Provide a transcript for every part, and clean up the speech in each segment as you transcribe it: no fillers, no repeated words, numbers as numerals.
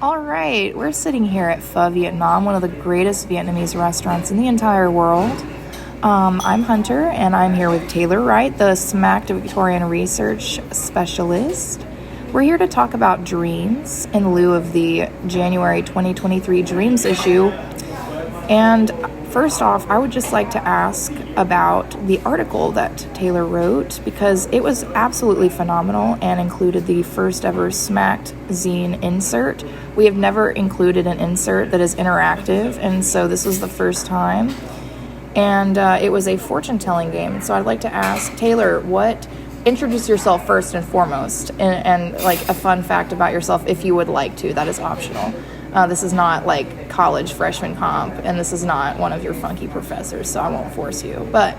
All right, we're sitting here at Pho Vietnam, one of the greatest Vietnamese restaurants in the entire world. I'm Hunter, and I'm here with Taylor Wright, the Schmuck Victorian Research Specialist. We're here to talk about dreams in lieu of the January 2023 Dreams issue. And first off, I would just like to ask about the article that Taylor wrote, because it was absolutely phenomenal and included the first ever Smacked zine insert. We have never included an insert that is interactive, and so this was the first time. And it was a fortune-telling game. So I'd like to ask Taylor, introduce yourself first and foremost, and like a fun fact about yourself if you would like to. That is optional. This is not like college freshman comp, and this is not one of your funky professors, so I won't force you. But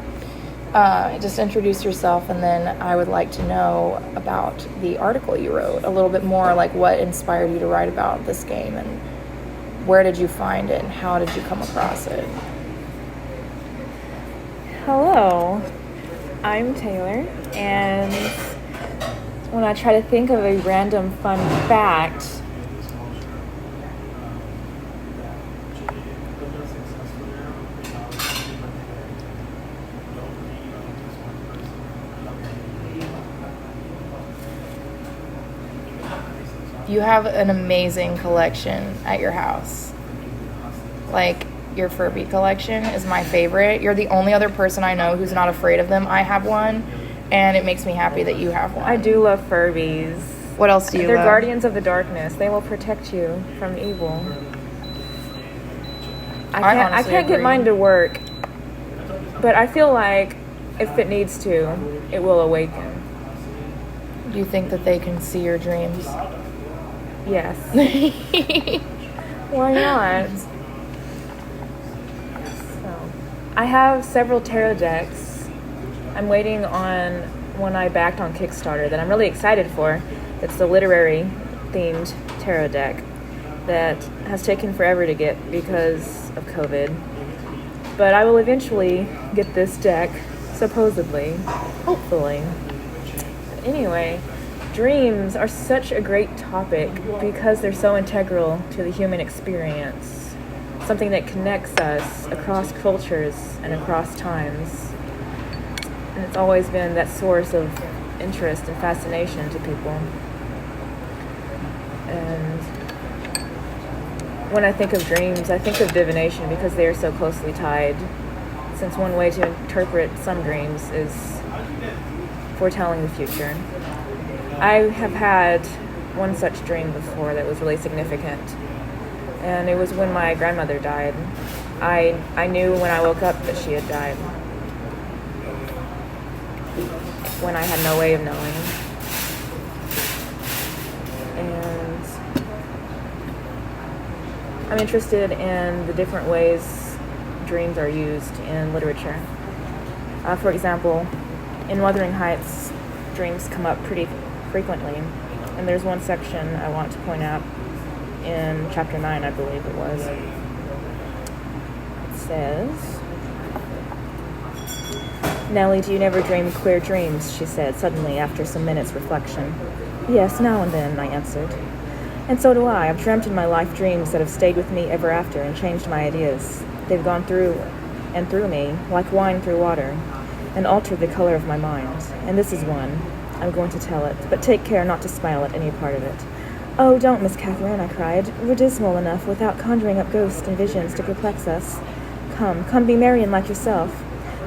just introduce yourself, and then I would like to know about the article you wrote, a little bit more, like what inspired you to write about this game, and where did you find it, and how did you come across it? Hello, I'm Taylor, and when I try to think of a random fun fact, you have an amazing collection at your house. Like, your Furby collection is my favorite. You're the only other person I know who's not afraid of them. I have one, and it makes me happy that you have one. I do love Furbies. What else do you They're love? guardians of the darkness. They will protect you from evil. I can't get mine to work, but I feel like if it needs to, it will awaken. Do you think that they can see your dreams? Yes. Why not? I have several tarot decks. I'm waiting on one I backed on Kickstarter that I'm really excited for. It's the literary themed tarot deck that has taken forever to get because of COVID. But I will eventually get this deck, supposedly, hopefully. Anyway, dreams are such a great topic because they're so integral to the human experience. Something that connects us across cultures and across times. And it's always been that source of interest and fascination to people. And when I think of dreams, I think of divination because they are so closely tied, since one way to interpret some dreams is foretelling the future. I have had one such dream before that was really significant. And it was when my grandmother died. I knew when I woke up that she had died. When I had no way of knowing. And I'm interested in the different ways dreams are used in literature. For example, in Wuthering Heights, dreams come up pretty frequently. And there's one section I want to point out in chapter 9, I believe it was. It says, "Nellie, do you never dream queer dreams?" she said suddenly after some minutes' reflection. "Yes, now and then," I answered. "And so do I. I've dreamt in my life dreams that have stayed with me ever after and changed my ideas. They've gone through and through me, like wine through water, and altered the color of my mind. And this is one. I'm going to tell it, but take care not to smile at any part of it." "Oh, don't, Miss Catherine," I cried. "We're dismal enough without conjuring up ghosts and visions to perplex us. Come, be merry and like yourself.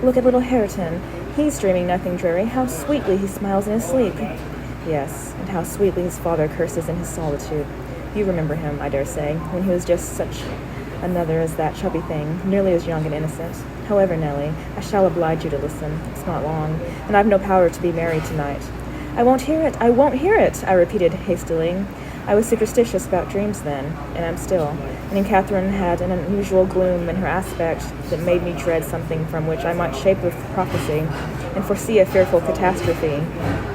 Look at little Hareton. He's dreaming nothing dreary. How sweetly he smiles in his sleep." Yes, and how sweetly his father curses in his solitude. You remember him, I dare say, when he was just such another as that chubby thing, nearly as young and innocent. However, Nellie, I shall oblige you to listen. It's not long, and I've no power to be merry tonight. I won't hear it, I repeated hastily. I was superstitious about dreams then, and I'm still. And Catherine had an unusual gloom in her aspect that made me dread something from which I might shape a prophecy and foresee a fearful catastrophe.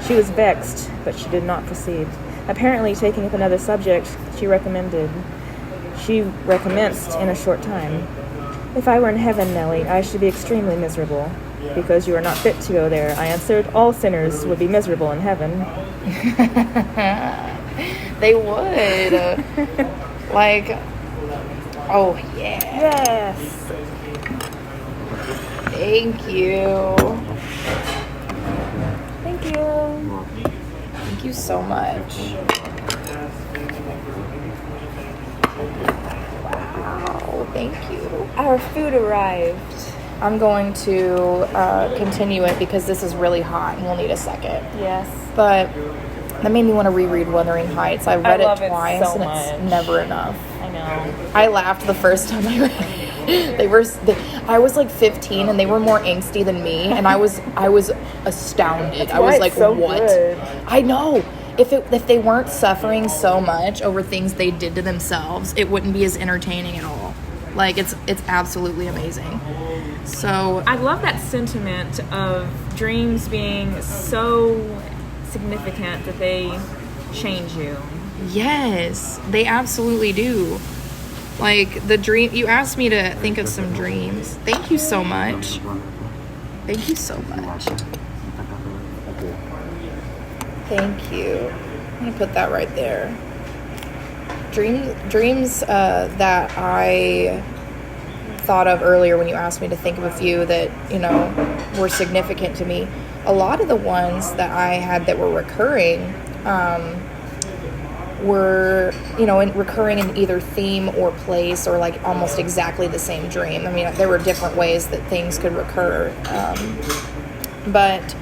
She was vexed, but she did not proceed. Apparently, taking up another subject, she recommenced in a short time. "If I were in heaven, Nellie, I should be extremely miserable." "Because you are not fit to go there," I answered. "All sinners would be miserable in heaven." They would. Like, oh yeah. Yes. Thank you. Thank you. Thank you so much. Wow, thank you. Our food arrived. I'm going to continue it because this is really hot and we'll need a second. Yes. But that made me want to reread Wuthering Heights. I read it twice so and much. it's never enough. I know. I laughed the first time I read it. I was like 15 and they were more angsty than me, and I was astounded. I was like, so what? Good. I know. If they weren't suffering so much over things they did to themselves, it wouldn't be as entertaining at all. Like, it's absolutely amazing. So I love that sentiment of dreams being so significant that they change you. yes, they absolutely do. Like, the dream, you asked me to think of some dreams. Thank you so much. Thank you so much. Thank you. I'm going to put that right there. Dreams that I thought of earlier when you asked me to think of a few that, were significant to me. A lot of the ones that I had that were recurring were, recurring in either theme or place, or like almost exactly the same dream. I mean, there were different ways that things could recur, but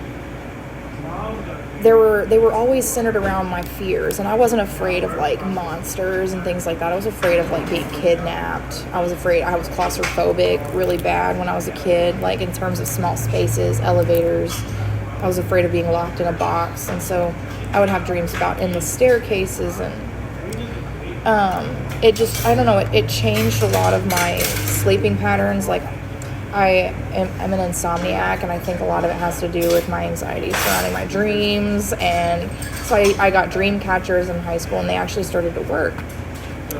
they were always centered around my fears, and I wasn't afraid of like monsters and things like that. I was afraid of like being kidnapped. I was claustrophobic really bad when I was a kid, like in terms of small spaces, elevators. I was afraid of being locked in a box, and so I would have dreams about endless staircases, and it changed a lot of my sleeping patterns. Like, I'm an insomniac, and I think a lot of it has to do with my anxiety surrounding my dreams. And so I got dream catchers in high school, and they actually started to work.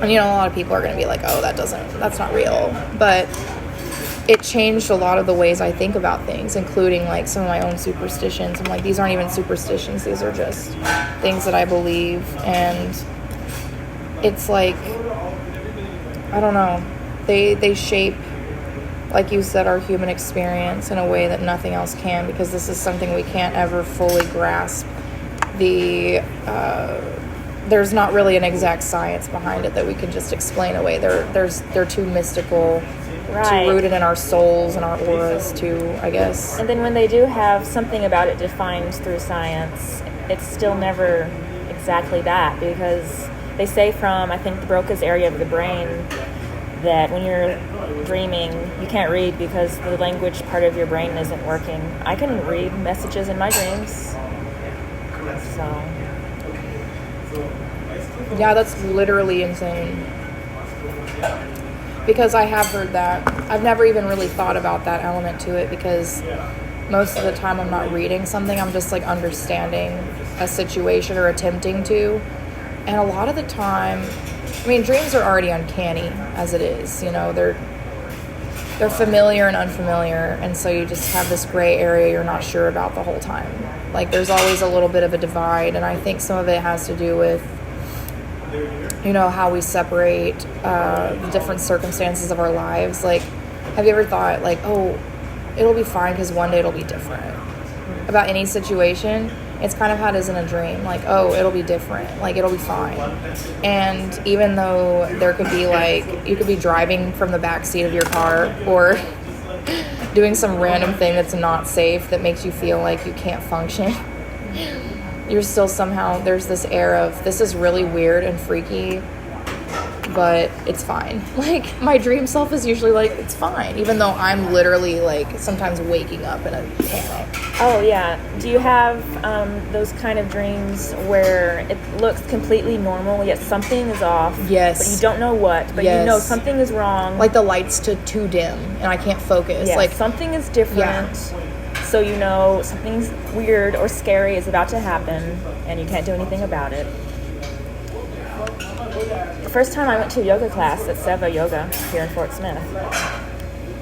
And a lot of people are going to be like, oh, that's not real. But it changed a lot of the ways I think about things, including like some of my own superstitions. I'm like, these aren't even superstitions, these are just things that I believe. And it's like, I don't know, they shape, like you said, our human experience in a way that nothing else can, because this is something we can't ever fully grasp. There's not really an exact science behind it that we can just explain away. They're too mystical, Right. too rooted in our souls and our auras too, I guess. And then when they do have something about it defined through science, it's still never exactly that, because they say from, I think, the Broca's area of the brain, that when you're dreaming, you can't read because the language part of your brain isn't working. I can read messages in my dreams. So, Yeah, that's literally insane. Because I have heard that. I've never even really thought about that element to it, because most of the time I'm not reading something, I'm just like understanding a situation or attempting to. And a lot of the time, I mean, dreams are already uncanny as it is, they're familiar and unfamiliar, and so you just have this gray area you're not sure about the whole time. Like, there's always a little bit of a divide, and I think some of it has to do with how we separate the different circumstances of our lives. Like, have you ever thought, like, oh, it'll be fine because one day it'll be different? About any situation, it's kind of how it is in a dream. Like, oh, it'll be different. Like, it'll be fine. And even though there could be, like, you could be driving from the back seat of your car, or doing some random thing that's not safe that makes you feel like you can't function, you're still somehow, there's this air of, this is really weird and freaky, but it's fine. Like, my dream self is usually like, it's fine, even though I'm literally, like, sometimes waking up in a panic. oh yeah. Do you have those kind of dreams where it looks completely normal, yet something is off? Yes. But you don't know what, but Yes. you know something is wrong. Like, the light's too dim, and I can't focus. Yeah, Like, something is different. So you know something weird or scary is about to happen, and you can't do anything about it. The first time I went to a yoga class at Seva Yoga here in Fort Smith,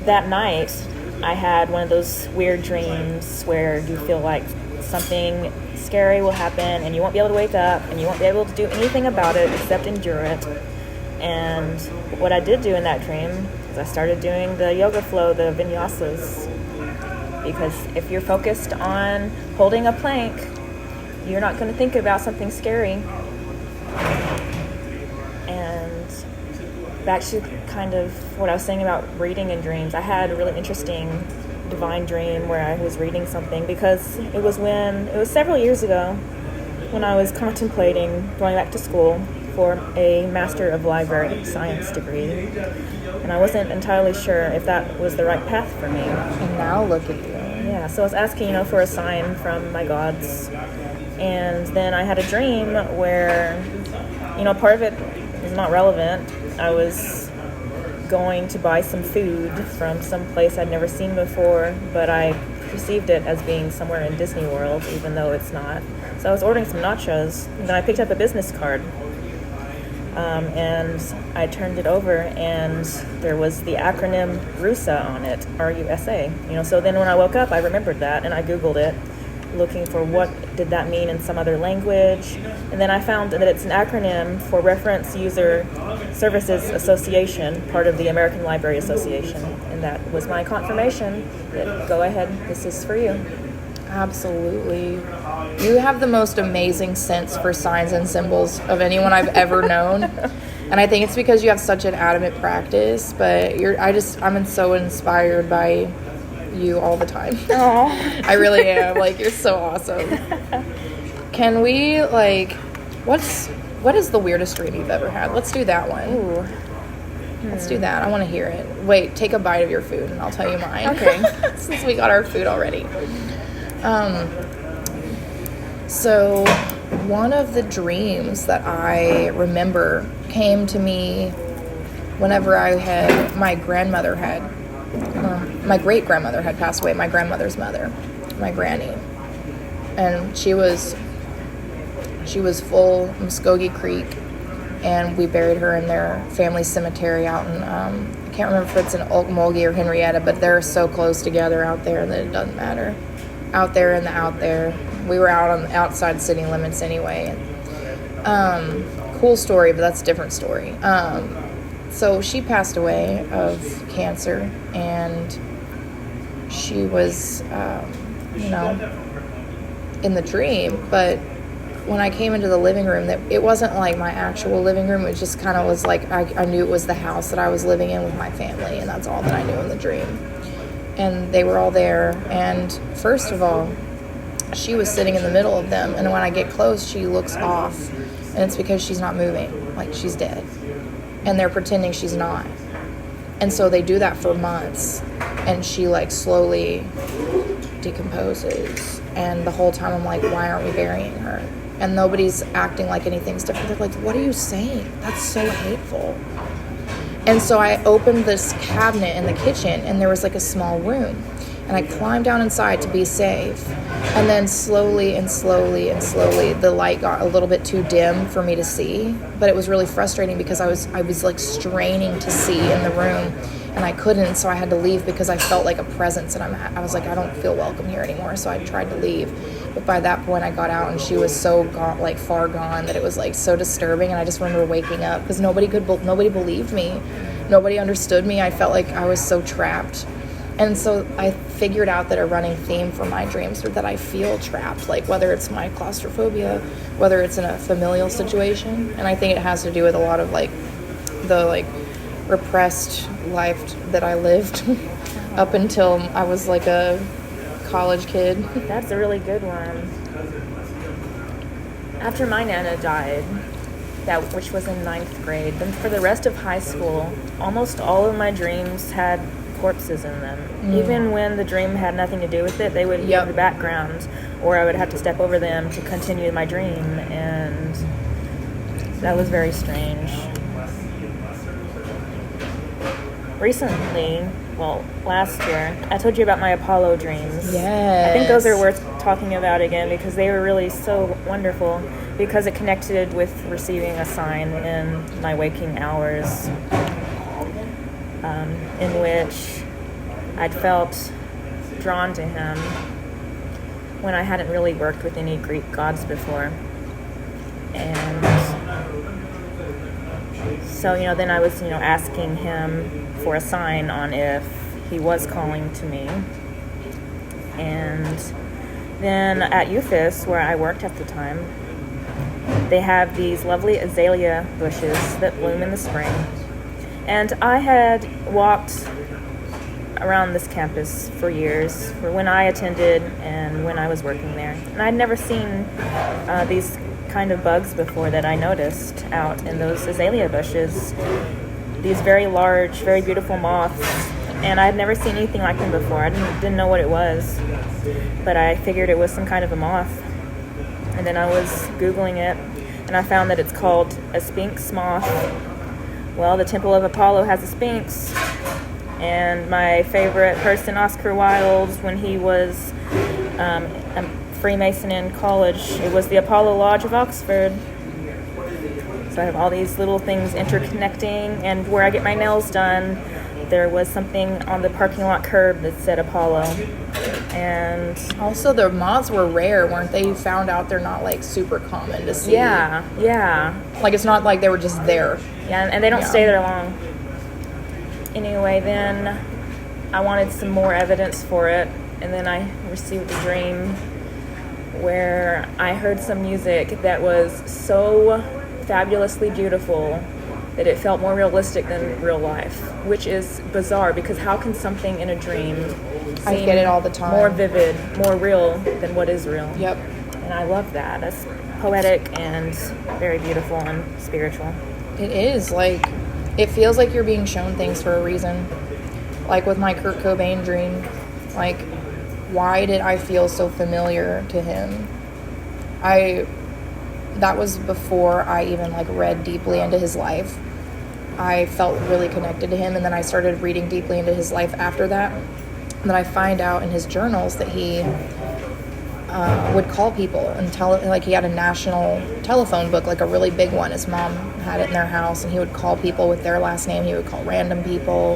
that night I had one of those weird dreams where you feel like something scary will happen and you won't be able to wake up and you won't be able to do anything about it except endure it. And what I did do in that dream is I started doing the yoga flow, the vinyasas. Because if you're focused on holding a plank, you're not going to think about something scary. And back to kind of what I was saying about reading in dreams, I had a really interesting divine dream where I was reading something, because it was several years ago when I was contemplating going back to school for a Master of Library Science degree. And I wasn't entirely sure if that was the right path for me. And now look at you. Yeah, so I was asking, for a sign from my gods. And then I had a dream where, part of it is not relevant. I was going to buy some food from some place I'd never seen before, but I perceived it as being somewhere in Disney World, even though it's not. So I was ordering some nachos, and then I picked up a business card. And I turned it over, and there was the acronym RUSA on it, R-U-S-A. So then when I woke up, I remembered that, and I Googled it, looking for what did that mean in some other language. And then I found that it's an acronym for Reference User Services Association, part of the American Library Association. And that was my confirmation that, go ahead, this is for you. Absolutely. You have the most amazing sense for signs and symbols of anyone I've ever known. And I think it's because you have such an adamant practice, but I'm so inspired by you all the time. Aww. I really am. You're so awesome. Can we, what is the weirdest dream you've ever had? Let's do that one. Ooh. Let's do that. I want to hear it. Wait, take a bite of your food and I'll tell you mine. Okay. Since we got our food already. So one of the dreams that I remember came to me whenever my great-grandmother had passed away, my grandmother's mother, my granny. And she was full Muskogee Creek, and we buried her in their family cemetery out in, I can't remember if it's in Okmulgee or Henrietta, but they're so close together out there that it doesn't matter. Out there and out there. We were out on the outside city limits anyway. Cool story, but that's a different story. So she passed away of cancer, and she was, in the dream. But when I came into the living room, it wasn't like my actual living room. It just kind of was like I knew it was the house that I was living in with my family, and that's all that I knew in the dream. And they were all there, and first of all, she was sitting in the middle of them, and when I get close, she looks off, and it's because she's not moving, like she's dead. And they're pretending she's not. And so they do that for months, and she slowly decomposes. And the whole time I'm like, why aren't we burying her? And nobody's acting like anything's different. They're like, what are you saying? That's so hateful. And so I opened this cabinet in the kitchen, and there was a small room. And I climbed down inside to be safe. And then slowly, the light got a little bit too dim for me to see. But it was really frustrating because I was straining to see in the room, and I couldn't. So I had to leave because I felt like a presence, and I was like, I don't feel welcome here anymore. So I tried to leave. But by that point, I got out, and she was so gone, far gone, that it was so disturbing. And I just remember waking up because nobody believed me. Nobody understood me. I felt like I was so trapped. And so I figured out that a running theme for my dreams was that I feel trapped, whether it's my claustrophobia, whether it's in a familial situation. And I think it has to do with a lot of the repressed life that I lived up until I was a college kid. That's a really good one. After my Nana died, which was in 9th grade, then for the rest of high school, almost all of my dreams had corpses in them. Even when the dream had nothing to do with it, they would be in the background, or I would have to step over them to continue my dream, and that was very strange. Recently, last year, I told you about my Apollo dreams. Yes. I think those are worth talking about again because they were really so wonderful, because it connected with receiving a sign in my waking hours, in which I'd felt drawn to him when I hadn't really worked with any Greek gods before. And So, then I was, asking him for a sign on if he was calling to me. And then at UFIS, where I worked at the time, they have these lovely azalea bushes that bloom in the spring. And I had walked around this campus for years, for when I attended and when I was working there. And I'd never seen these kind of bugs before that I noticed out in those azalea bushes. These very large, very beautiful moths. And I'd never seen anything like them before. I didn't know what it was, but I figured it was some kind of a moth. And then I was Googling it, and I found that it's called a sphinx moth. Well, the Temple of Apollo has a sphinx. And my favorite person, Oscar Wilde, when he was a Freemason in college, it was the Apollo Lodge of Oxford. So I have all these little things interconnecting, and where I get my nails done, there was something on the parking lot curb that said Apollo. And also the moths were rare, weren't they? You found out they're not like super common to see. Yeah. Like it's not like they were just there. Yeah, and they don't stay there long. Anyway, then I wanted some more evidence for it, and then I received a dream where I heard some music that was so fabulously beautiful that it felt more realistic than real life, which is bizarre because how can something in a dream I get it all the time. More vivid, more real than what is real? Yep. And I love that. That's poetic and very beautiful and spiritual. It is, like, it feels like you're being shown things for a reason. Like with my Kurt Cobain dream, like, why did I feel so familiar to him? That was before I even, like, read deeply into his life. I felt really connected to him, and then I started reading deeply into his life after that. And then I find out in his journals that he would call people and like he had a national telephone book, like a really big one. His mom had it in their house, and he would call people with their last name. He would call random people.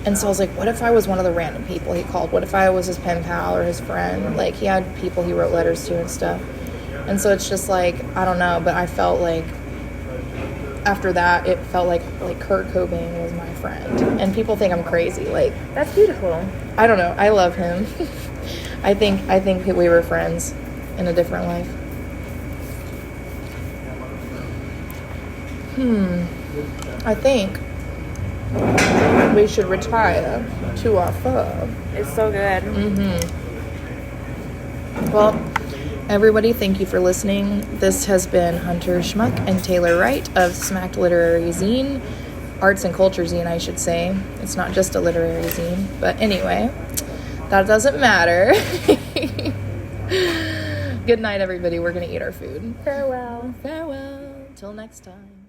And so I was like, what if I was one of the random people he called? What if I was his pen pal or his friend? Like, he had people he wrote letters to and stuff. And so it's just like, I don't know, but I felt like after that, it felt like Kurt Cobain was my friend. And people think I'm crazy. Like, that's beautiful. I don't know. I love him. I think we were friends in a different life. I think we should retire to our pho. It's so good. Well, everybody, thank you for listening. This has been Hunter Schmuck and Taylor Wright of Smacked Literary Zine. Arts and Culture Zine, I should say. It's not just a literary zine. But anyway, that doesn't matter. Good night, everybody. We're going to eat our food. Farewell. Farewell. Till next time.